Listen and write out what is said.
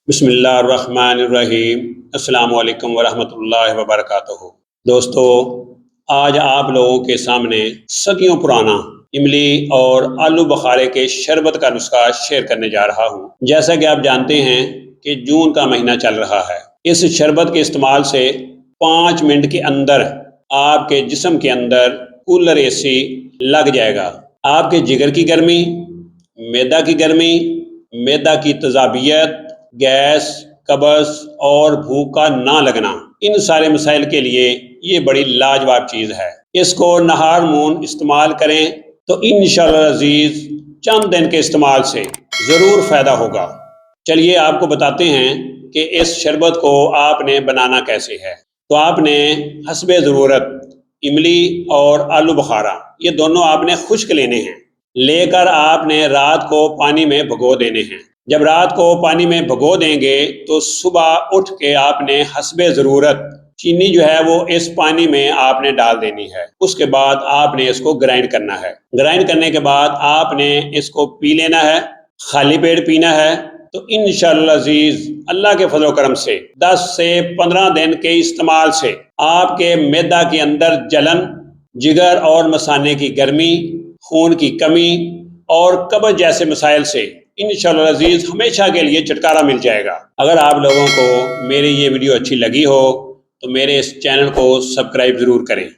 بسم اللہ الرحمن الرحیم۔ السلام علیکم ورحمۃ اللہ وبرکاتہ۔ دوستو، آج آپ لوگوں کے سامنے صدیوں پرانا املی اور آلو بخارے کے شربت کا نسخہ شیئر کرنے جا رہا ہوں۔ جیسا کہ آپ جانتے ہیں کہ جون کا مہینہ چل رہا ہے۔ اس شربت کے استعمال سے 5 منٹ کے اندر آپ کے جسم کے اندر کولر اے سی لگ جائے گا۔ آپ کے جگر کی گرمی، معدہ کی گرمی، معدہ کی تیزابیت، گیس، قبض اور بھوک کا نہ لگنا، ان سارے مسائل کے لیے یہ بڑی لاجواب چیز ہے۔ اس کو نہار مون استعمال کریں تو انشاءاللہ عزیز چند دن کے استعمال سے ضرور فائدہ ہوگا۔ چلیے آپ کو بتاتے ہیں کہ اس شربت کو آپ نے بنانا کیسے ہے۔ تو آپ نے حسب ضرورت املی اور آلو بخارا یہ دونوں آپ نے خشک لینے ہیں، لے کر آپ نے رات کو پانی میں بھگو دینے ہیں۔ جب رات کو پانی میں بھگو دیں گے تو صبح اٹھ کے آپ نے حسب ضرورت چینی جو ہے وہ اس پانی میں آپ نے ڈال دینی ہے۔ اس کے بعد آپ نے اس کو گرائنڈ کرنا ہے۔ گرائنڈ کرنے کے بعد آپ نے اس کو پی لینا ہے، خالی پیٹ پینا ہے۔ تو انشاءاللہ عزیز اللہ کے فضل و کرم سے 10 سے 15 دن کے استعمال سے آپ کے معدہ کے اندر جلن، جگر اور مثانے کی گرمی، خون کی کمی اور قبض جیسے مسائل سے انشاءاللہ عزیز ہمیشہ کے لیے چھٹکارا مل جائے گا۔ اگر آپ لوگوں کو میری یہ ویڈیو اچھی لگی ہو تو میرے اس چینل کو سبسکرائب ضرور کریں۔